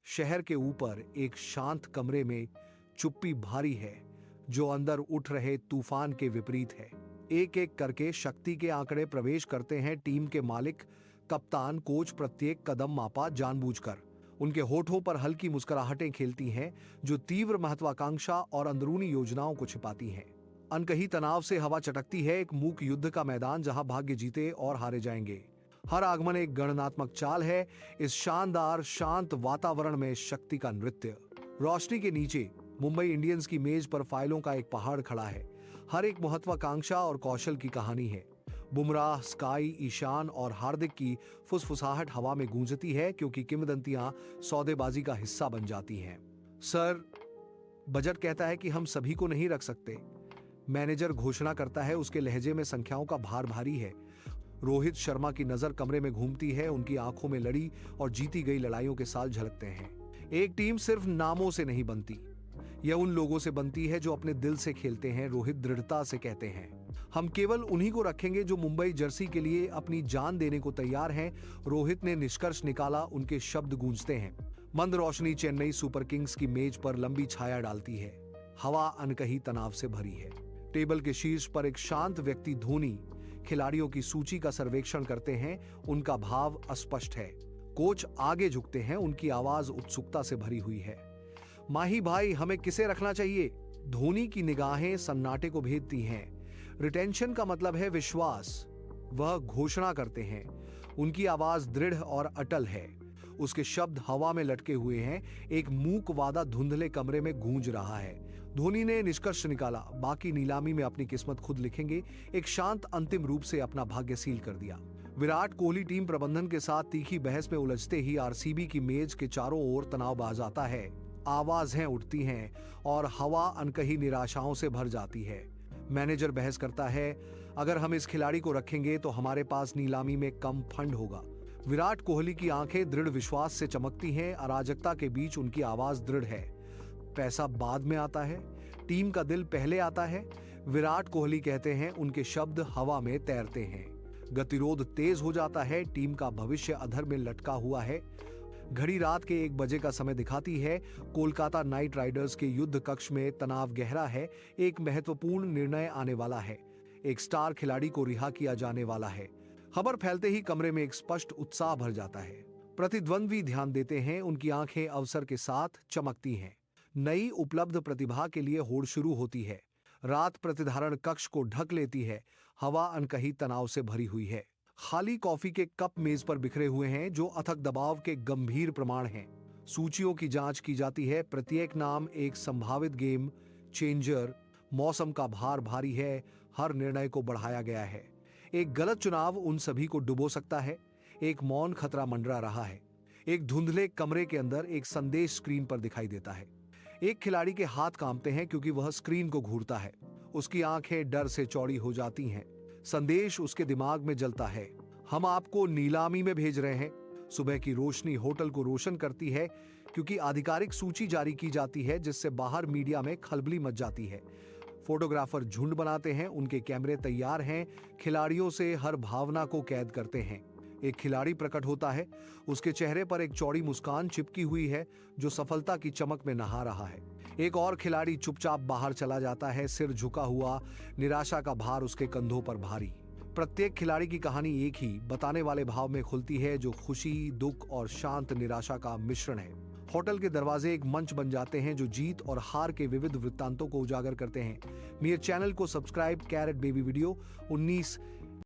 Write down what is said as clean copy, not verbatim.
शहर के ऊपर एक शांत कमरे में चुप्पी भारी है जो अंदर उठ रहे तूफान के विपरीत है। एक एक करके शक्ति के आंकड़े प्रवेश करते हैं टीम के मालिक, कप्तान, कोच प्रत्येक कदम मापा जानबूझकर। उनके होठों पर हल्की मुस्कुराहटें खेलती हैं जो तीव्र महत्वाकांक्षा और अंदरूनी योजनाओं को छिपाती हैं। अनकही तनाव से हवा चटकती है, एक मूक युद्ध का मैदान जहां भाग्य जीते और हारे जाएंगे। हर आगमन एक गणनात्मक चाल है। इस शानदार शांत वातावरण में शक्ति का नृत्य। रोशनी के नीचे मुंबई इंडियंस की मेज पर फाइलों का एक पहाड़ खड़ा है। हर एक महत्वाकांक्षा और कौशल की कहानी है। बुमराह, स्काई, ईशान और हार्दिक की फुसफुसाहट हवा में गूंजती है क्योंकि किंवदंतियां सौदेबाजी का हिस्सा बन जाती हैं। सर, बजट कहता है कि हम सभी को नहीं रख सकते। मैनेजर घोषणा करता है, उसके लहजे में संख्याओं का भार भारी है। रोहित शर्मा की नजर कमरे में घूमती है, उनकी आंखों में लड़ी और जीती गई लड़ाइयों के साल झलकते हैं। एक टीम सिर्फ नामों से नहीं बनती, यह उन लोगों से बनती है जो अपने दिल से खेलते हैं। रोहित दृढ़ता से कहते हैं, हम केवल उन्हीं को रखेंगे जो मुंबई जर्सी के लिए अपनी जान देने को तैयार हैं। रोहित ने निष्कर्ष निकाला, उनके शब्द गूंजते हैं। मंद रोशनी चेन्नई सुपर किंग्स की मेज पर लंबी छाया डालती है। हवा अनकही तनाव से भरी है। टेबल के शीर्ष पर एक शांत व्यक्ति धोनी खिलाड़ियों की सूची का सर्वेक्षण करते हैं। उनका भाव अस्पष्ट है। कोच आगे झुकते हैं, उनकी आवाज उत्सुकता से भरी हुई है। माही भाई, हमें किसे रखना चाहिए? धोनी की निगाहें सन्नाटे को भेदती हैं। रिटेंशन का मतलब है विश्वास। वह घोषणा करते हैं, उनकी आवाज दृढ़ और अटल है। उसके शब्द हवा में लटके हुए हैं। एक मूक वादा धुंधले कमरे में गूंज रहा है। धोनी ने निष्कर्ष निकाला, बाकी नीलामी में अपनी किस्मत खुद लिखेंगे। एक शांत अंतिम रूप से अपना भाग्य सील कर दिया। विराट कोहली टीम प्रबंधन के साथ तीखी बहस में उलझते ही आरसीबी की मेज के चारों ओर तनाव बढ़ जाता है। आवाजें उठती हैं और हवा अनकही निराशाओं से भर जाती है। मैनेजर बहस करता है, अगर हम इस खिलाड़ी को रखेंगे तो हमारे पास नीलामी में कम फंड होगा। विराट कोहली की आंखें दृढ़ विश्वास से चमकती हैं। अराजकता के बीच उनकी आवाज दृढ़ है। पैसा बाद में आता है, टीम का दिल पहले आता है। विराट कोहली कहते हैं, उनके शब्द हवा में तैरते हैं। गतिरोध तेज हो जाता है। टीम का भविष्य अधर में लटका हुआ है। घड़ी रात के 1 बजे का समय दिखाती है। कोलकाता नाइट राइडर्स के युद्ध कक्ष में तनाव गहरा है। एक महत्वपूर्ण निर्णय आने वाला है। एक स्टार खिलाड़ी को रिहा किया जाने वाला है। खबर फैलते ही कमरे में एक स्पष्ट उत्साह भर जाता है। प्रतिद्वंद्वी ध्यान देते हैं, उनकी आंखें अवसर के साथ चमकती हैं। नई उपलब्ध प्रतिभा के लिए होड़ शुरू होती है। रात प्रतिधारण कक्ष को ढक लेती है। हवा अनकही तनाव से भरी हुई है। खाली कॉफी के कप मेज पर बिखरे हुए हैं जो अथक दबाव के गंभीर प्रमाण हैं। सूचियों की जांच की जाती है। प्रत्येक नाम एक संभावित गेम चेंजर। मौसम का भार भारी है। हर निर्णय को बढ़ाया गया है। एक गलत चुनाव उन सभी को डुबो सकता है। एक मौन खतरा मंडरा रहा है। एक धुंधले कमरे के अंदर एक संदेश स्क्रीन पर दिखाई देता है। एक खिलाड़ी के हाथ कांपते हैं क्योंकि वह स्क्रीन को घूरता है। उसकी आंखें डर से चौड़ी हो जाती हैं। संदेश उसके दिमाग में जलता है, हम आपको नीलामी में भेज रहे हैं। सुबह की रोशनी होटल को रोशन करती है क्योंकि आधिकारिक सूची जारी की जाती है जिससे बाहर मीडिया में खलबली मच जाती है। फोटोग्राफर झुंड बनाते हैं, उनके कैमरे तैयार हैं। खिलाड़ियों से हर भावना को कैद करते हैं। एक खिलाड़ी प्रकट होता है। उसके चेहरे पर एक चौड़ी मुस्कान चिपकी हुई है जो सफलता की चमक में नहा रहा है। एक और खिलाड़ी चुपचाप बाहर चला जाता है, सिर झुका हुआ, निराशा का भार उसके कंधों पर भारी। प्रत्येक खिलाड़ी की कहानी एक ही बताने वाले भाव में खुलती है जो खुशी, दुख और शांत निराशा का मिश्रण है। होटल के दरवाजे एक मंच बन जाते हैं जो जीत और हार के विविध वृत्तांतों को उजागर करते हैं। मेरे चैनल को सब्सक्राइब कैरेट बेबी वीडियो 19